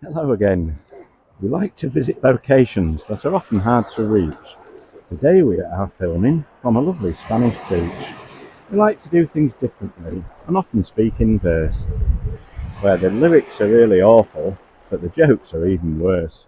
Hello again. We like to visit locations that are often hard to reach. Today we are filming from a lovely Spanish beach. We like to do things differently and often speak in verse, where the lyrics are really awful, but the jokes are even worse.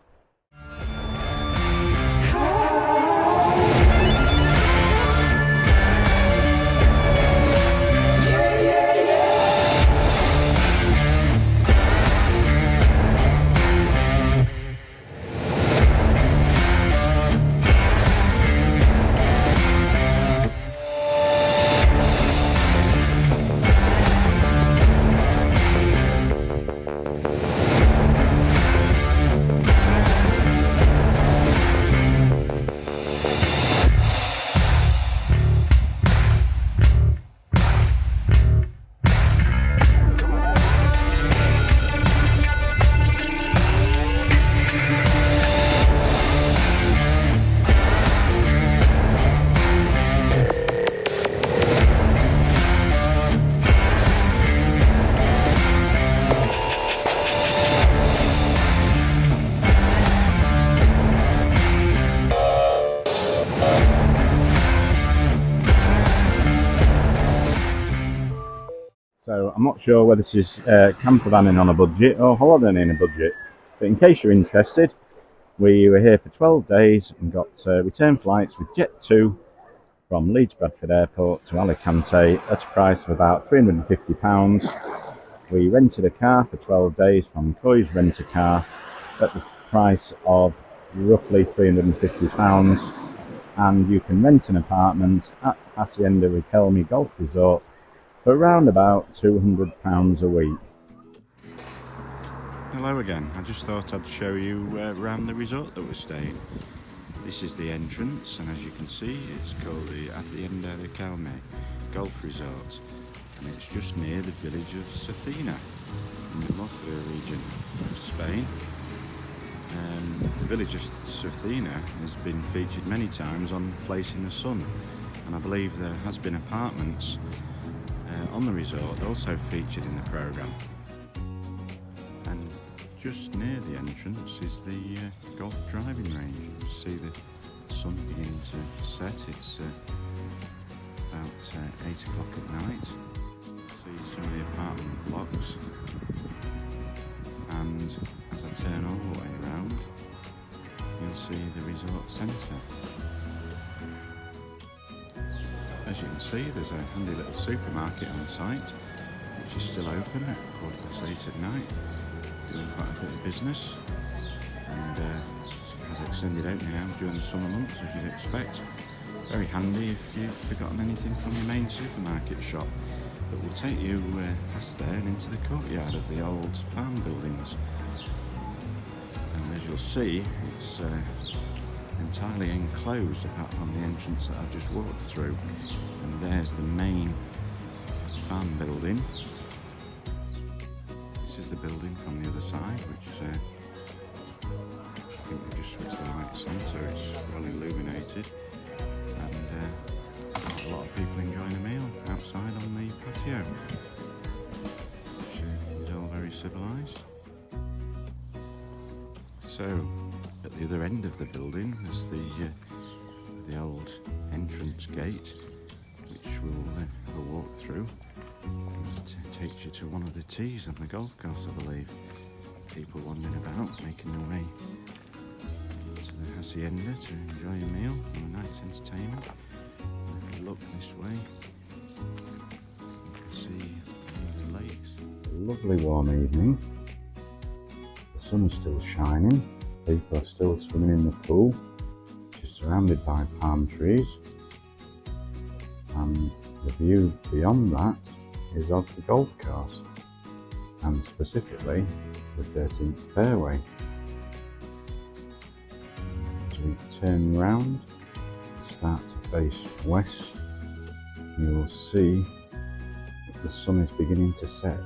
So I'm not sure whether this is campervanning on a budget or holidaying in a budget, but in case you're interested, we were here for 12 days and got return flights with Jet2 from Leeds Bradford Airport to Alicante at a price of about £350. We rented a car for 12 days from Coy's Rent a Car at the price of roughly £350, and you can rent an apartment at Hacienda Riquelme Golf Resort for around about £200 a week. Hello again. I just thought I'd show you around the resort that we're staying. This is the entrance, and as you can see, it's called the Hacienda Riquelme Golf Resort, and it's just near the village of Cecina in the Murcia region of Spain. The village of Cecina has been featured many times on Place in the Sun, and I believe there has been apartments on the resort also featured in the programme. And just near the entrance is the golf driving range. You can see the sun beginning to set. It's about 8 o'clock at night. See some of the apartment blocks, and as I turn all the way around, you'll see the resort centre. As you can see, there's a handy little supermarket on site, which is still open at 8:15 at night, doing quite a bit of business, and has extended opening hours during the summer months, as you'd expect. Very handy if you've forgotten anything from your main supermarket shop. But we'll take you past there and into the courtyard of the old farm buildings. And as you'll see, it's entirely enclosed apart from the entrance that I've just walked through. And there's the main farm building. This is the building from the other side, which I think we've just switched the lights on, so it's well illuminated. And a lot of people enjoying a meal outside on the patio, which is all very civilised. So, at the other end of the building is the old entrance gate, which we'll have a walk through. It takes you to one of the tees on the golf course, I believe. People wandering about, making their way to the hacienda to enjoy a meal and a night's entertainment. If you look this way, you can see the lakes. A lovely warm evening. The sun is still shining. People are still swimming in the pool, which is surrounded by palm trees. And the view beyond that is of the golf course, and specifically the 13th fairway. As we turn round, start to face west, you will see that the sun is beginning to set.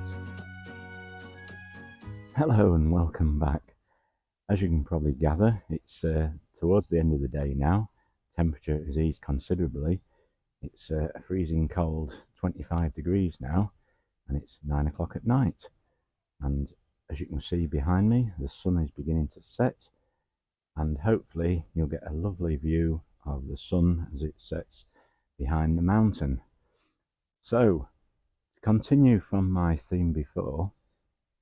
Hello and welcome back. As you can probably gather, it's towards the end of the day now. Temperature has eased considerably. It's a freezing cold 25 degrees now, and it's 9 o'clock at night. And as you can see behind me, the sun is beginning to set, and hopefully you'll get a lovely view of the sun as it sets behind the mountain. So, to continue from my theme before,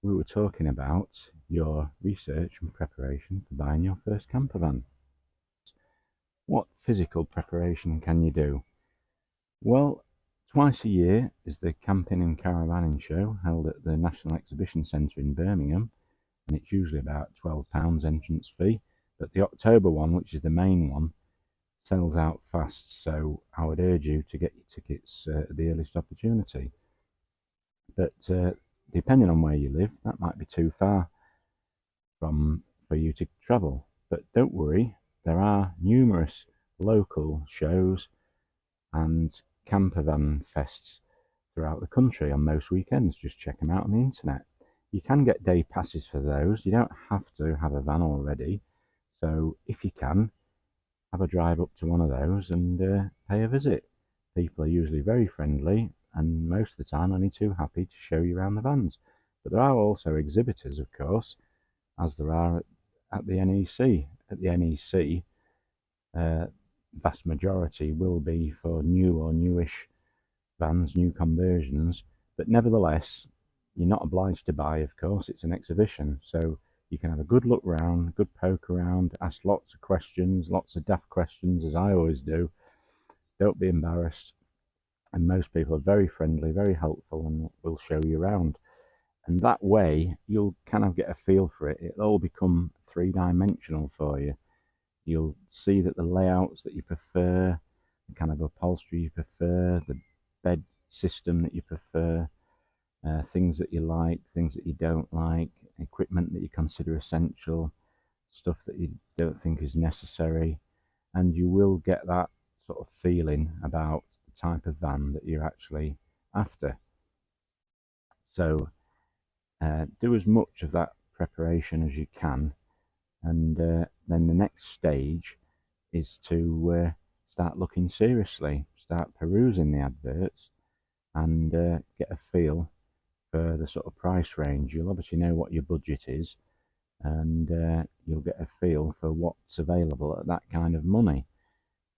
we were talking about your research and preparation for buying your first camper van. What physical preparation can you do? Well, twice a year is the Camping and Caravanning Show held at the National Exhibition Centre in Birmingham, and it's usually about £12 entrance fee. But the October one, which is the main one, sells out fast, so I would urge you to get your tickets at the earliest opportunity. But depending on where you live, that might be too far for you to travel. But don't worry, there are numerous local shows and campervan fests throughout the country on most weekends. Just check them out on the internet. You can get day passes for those. You don't have to have a van already. So if you can, have a drive up to one of those and pay a visit. People are usually very friendly and most of the time only too happy to show you around the vans. But there are also exhibitors, of course, as there are at the NEC. At the NEC, vast majority will be for new or newish vans, new conversions, but nevertheless, you're not obliged to buy, of course, it's an exhibition, so you can have a good look round, good poke around, ask lots of questions, lots of daft questions, as I always do. Don't be embarrassed, and most people are very friendly, very helpful, and will show you around. And that way, you'll kind of get a feel for it. It'll all become three-dimensional for you. You'll see that the layouts that you prefer, the kind of upholstery you prefer, the bed system that you prefer, things that you like, things that you don't like, equipment that you consider essential, stuff that you don't think is necessary, and you will get that sort of feeling about the type of van that you're actually after. So do as much of that preparation as you can, and then the next stage is to start looking seriously, start perusing the adverts, and get a feel for the sort of price range. You'll obviously know what your budget is, and you'll get a feel for what's available at that kind of money.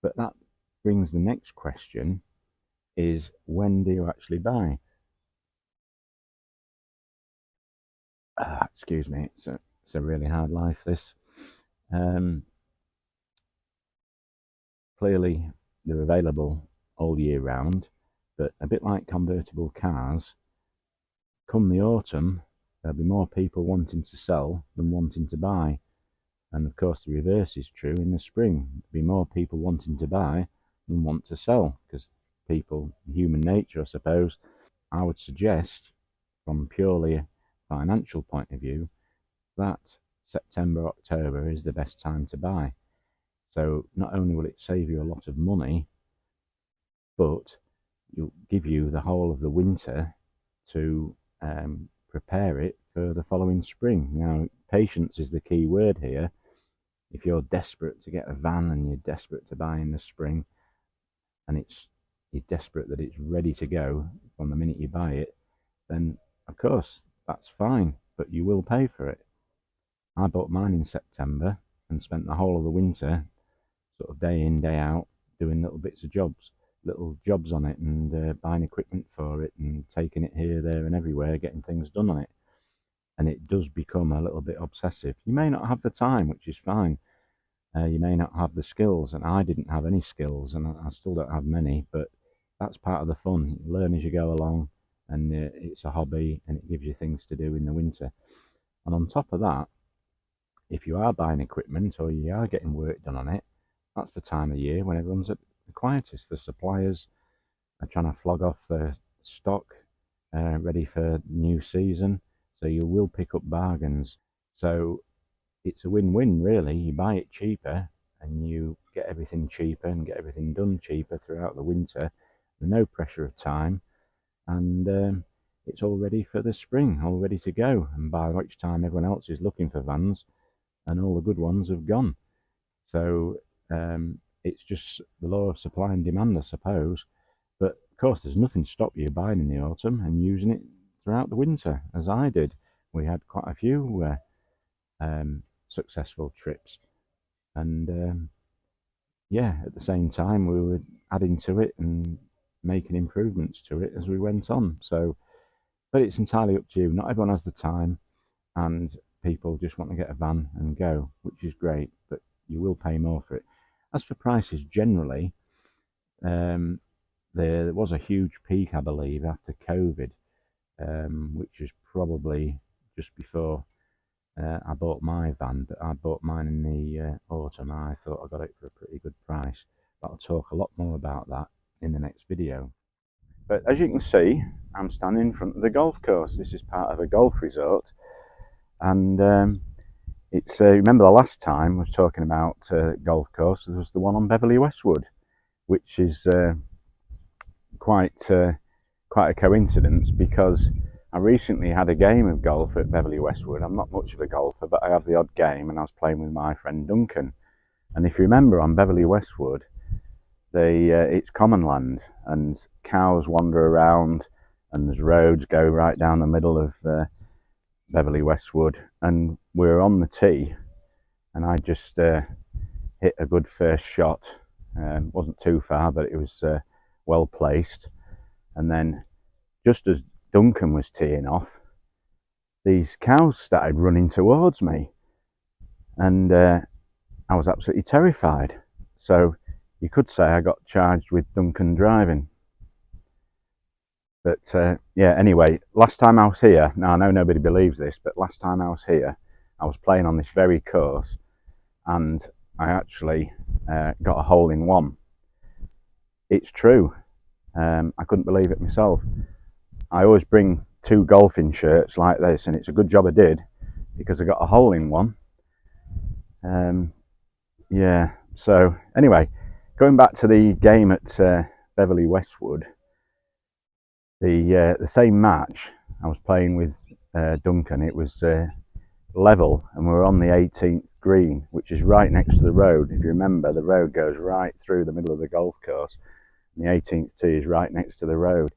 But that brings the next question: is when do you actually buy? Excuse me, it's a really hard life, this. Um, Clearly, they're available all year round, but a bit like convertible cars, come the autumn, there'll be more people wanting to sell than wanting to buy. And of course, the reverse is true in the spring. There'll be more people wanting to buy than want to sell, because people, human nature, I suppose. I would suggest, from purely a financial point of view, that September, October is the best time to buy. So not only will it save you a lot of money, but it'll give you the whole of the winter to prepare it for the following spring. Now, patience is the key word here. If you're desperate to get a van and you're desperate to buy in the spring, and you're desperate that it's ready to go from the minute you buy it, then of course that's fine, but you will pay for it. I bought mine in September and spent the whole of the winter, sort of day in, day out, doing little jobs on it, and buying equipment for it, and taking it here, there, and everywhere, getting things done on it. And it does become a little bit obsessive. You may not have the time, which is fine. You may not have the skills, and I didn't have any skills, and I still don't have many, but that's part of the fun. You learn as you go along, and it's a hobby, and it gives you things to do in the winter. And on top of that, if you are buying equipment or you are getting work done on it, that's the time of year when everyone's at the quietest. The suppliers are trying to flog off the stock, ready for new season, so you will pick up bargains. So it's a win-win, really. You buy it cheaper and you get everything cheaper and get everything done cheaper throughout the winter, with no pressure of time, and it's all ready for the spring, all ready to go. And by which time everyone else is looking for vans, and all the good ones have gone. So it's just the law of supply and demand, I suppose. But of course, there's nothing to stop you buying in the autumn and using it throughout the winter, as I did. we had quite a few successful trips, and yeah, at the same time we were adding to it and making improvements to it as we went on. So, but it's entirely up to you. Not everyone has the time, and people just want to get a van and go, which is great, but you will pay more for it. As for prices, generally, um, there was a huge peak, I believe, after COVID, which was probably just before I bought my van, but I bought mine in the autumn. I thought I got it for a pretty good price, but I'll talk a lot more about that in the next video. But as you can see, I'm standing in front of the golf course. This is part of a golf resort, and it's remember the last time I was talking about golf course. There was the one on Beverly Westwood, which is quite quite a coincidence because I recently had a game of golf at Beverly Westwood. I'm not much of a golfer, but I have the odd game, and I was playing with my friend Duncan. And if you remember, on Beverly Westwood, it's common land, and cows wander around, and there's roads go right down the middle of Beverly Westwood. And we were on the tee, and I just hit a good first shot. Wasn't too far, but it was well placed. And then, just as Duncan was teeing off, these cows started running towards me, and I was absolutely terrified. So you could say I got charged with Duncan driving. But yeah, anyway, last time I was here, now I know nobody believes this, but last time I was here, I was playing on this very course, and I actually got a hole in one. It's true. I couldn't believe it myself. I always bring two golfing shirts like this, and it's a good job I did because I got a hole in one. Yeah, so anyway, going back to the game at Beverly Westwood, the same match I was playing with Duncan. It was level, and we were on the 18th green, which is right next to the road. If you remember, the road goes right through the middle of the golf course, and the 18th tee is right next to the road.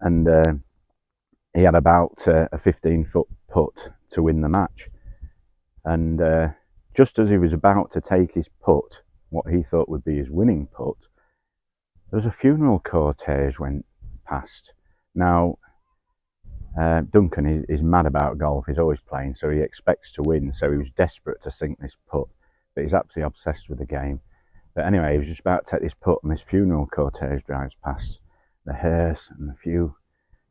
And he had about a 15-foot putt to win the match, and just as he was about to take his putt, what he thought would be his winning putt, there was a funeral cortege went past. Now, Duncan is mad about golf. He's always playing, so he expects to win. So he was desperate to sink this putt, but he's absolutely obsessed with the game. But anyway, he was just about to take this putt, and this funeral cortege drives past, the hearse and a few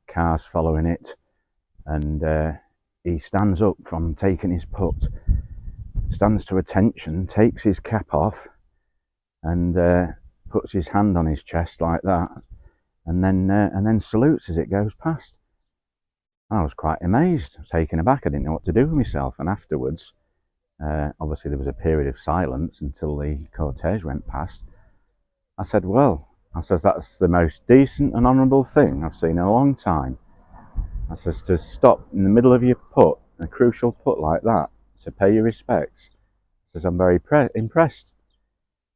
cars following it, and he stands up from taking his putt, stands to attention, takes his cap off, and puts his hand on his chest like that, and then salutes as it goes past. I was quite amazed, taken aback. I didn't know what to do with myself. And afterwards, obviously there was a period of silence until the cortege went past. I said, well, I says, that's the most decent and honourable thing I've seen in a long time. I says, to stop in the middle of your putt, a crucial putt like that, to pay your respects. I says, I'm very impressed.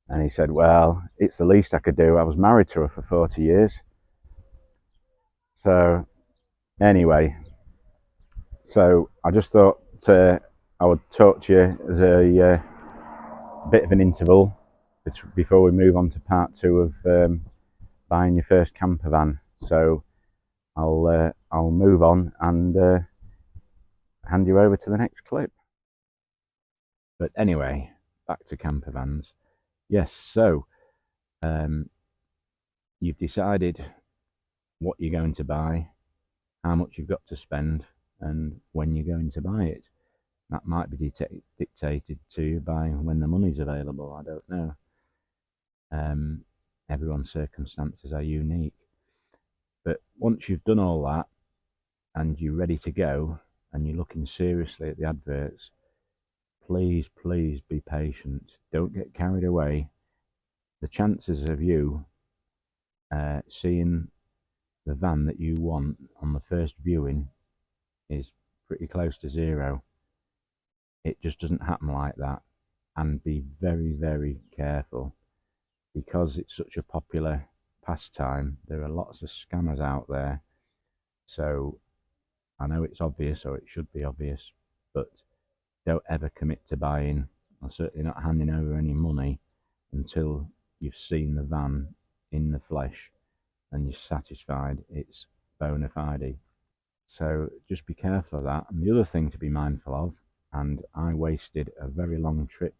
And he said, well, it's the least I could do. I was married to her for 40 years. So anyway, so I just thought I would talk to you as a bit of an interval before we move on to part two of buying your first camper van. So I'll move on and hand you over to the next clip. But anyway, back to camper vans. Yes, so you've decided what you're going to buy, how much you've got to spend, and when you're going to buy it. That might be dictated to you by when the money's available. I don't know. Everyone's circumstances are unique. But once you've done all that and you're ready to go and you're looking seriously at the adverts, please, please be patient. Don't get carried away. The chances of you seeing the van that you want on the first viewing is pretty close to zero. It just doesn't happen like that. And be very, very careful, because it's such a popular pastime. There are lots of scammers out there. So I know it's obvious, or it should be obvious, but don't ever commit to buying, or certainly not handing over any money until you've seen the van in the flesh and you're satisfied it's bona fide. So just be careful of that. And the other thing to be mindful of, and I wasted a very long trip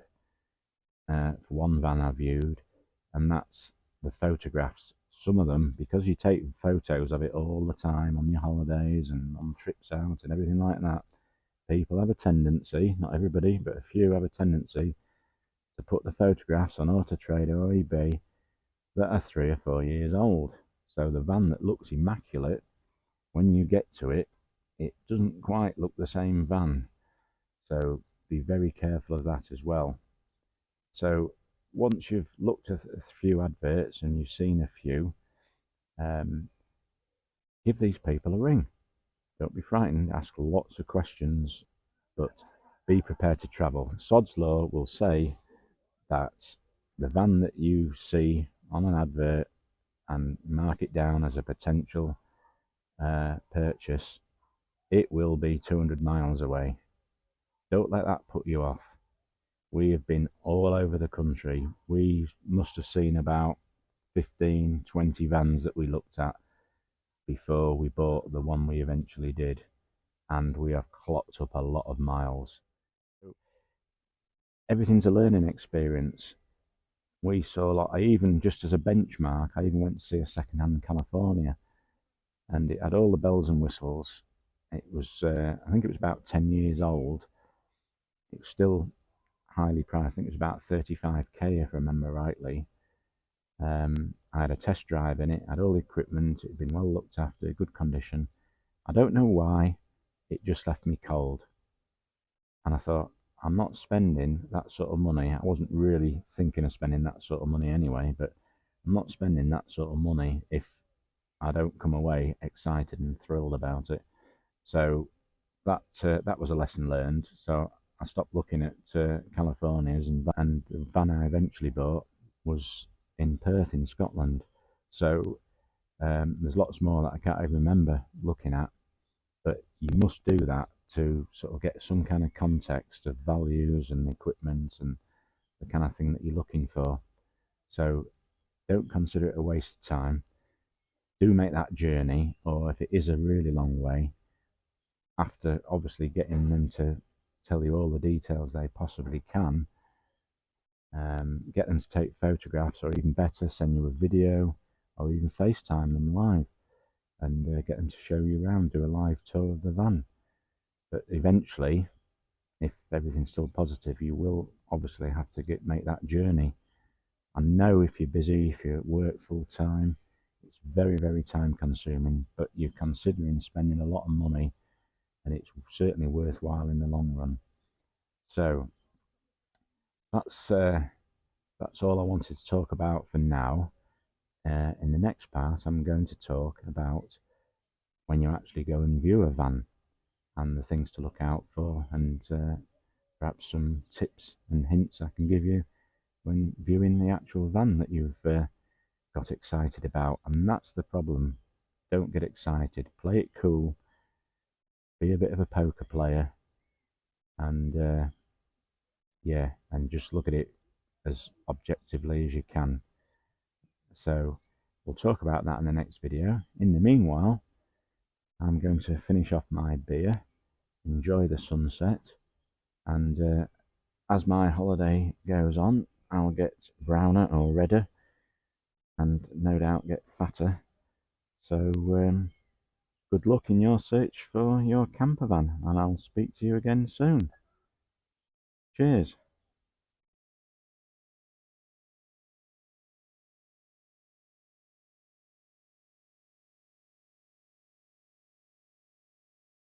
for one van I viewed, and that's the photographs. Some of them, because you take photos of it all the time on your holidays and on trips out and everything like that, people have a tendency, not everybody, but a few have a tendency to put the photographs on Auto Trader or eBay that are 3 or 4 years old. So the van that looks immaculate, when you get to it, it doesn't quite look the same van. So be very careful of that as well. So once you've looked at a few adverts and you've seen a few, give these people a ring. Don't be frightened, ask lots of questions, but be prepared to travel. Sod's Law will say that the van that you see on an advert and mark it down as a potential purchase, it will be 200 miles away. Don't let that put you off. We have been all over the country. We must have seen about 15, 20 vans that we looked at before we bought the one we eventually did, and we have clocked up a lot of miles. Everything's a learning experience. We saw a lot. I even, just as a benchmark, I even went to see a second-hand California, and it had all the bells and whistles. It was, I think it was about 10 years old. It was still highly priced. I think it was about 35k if I remember rightly. I had a test drive in it, had all the equipment, it had been well looked after, good condition. I don't know why, it just left me cold. And I thought, I'm not spending that sort of money. I wasn't really thinking of spending that sort of money anyway, but I'm not spending that sort of money if I don't come away excited and thrilled about it. So that was a lesson learned. So I stopped looking at Californias, and the van I eventually bought was in Perth in Scotland. So there's lots more that I can't even remember looking at, but you must do that to sort of get some kind of context of values and equipment and the kind of thing that you're looking for. So don't consider it a waste of time. Do make that journey, or if it is a really long way, after obviously getting them to tell you all the details they possibly can, get them to take photographs, or even better, send you a video, or even FaceTime them live and get them to show you around, do a live tour of the van. But eventually, if everything's still positive, you will obviously have to make that journey. I know if you're busy, if you work full time, it's very, very time consuming, but you're considering spending a lot of money, and it's certainly worthwhile in the long run. So that's all I wanted to talk about for now. In the next part, I'm going to talk about when you actually go and view a van and the things to look out for, and perhaps some tips and hints I can give you when viewing the actual van that you've got excited about. And that's the problem. Don't get excited. Play it cool. Be a bit of a poker player, and yeah, and just look at it as objectively as you can. So we'll talk about that in the next video. In the meanwhile, I'm going to finish off my beer, enjoy the sunset, and as my holiday goes on, I'll get browner or redder, and no doubt get fatter. So good luck in your search for your camper van, and I'll speak to you again soon. Cheers.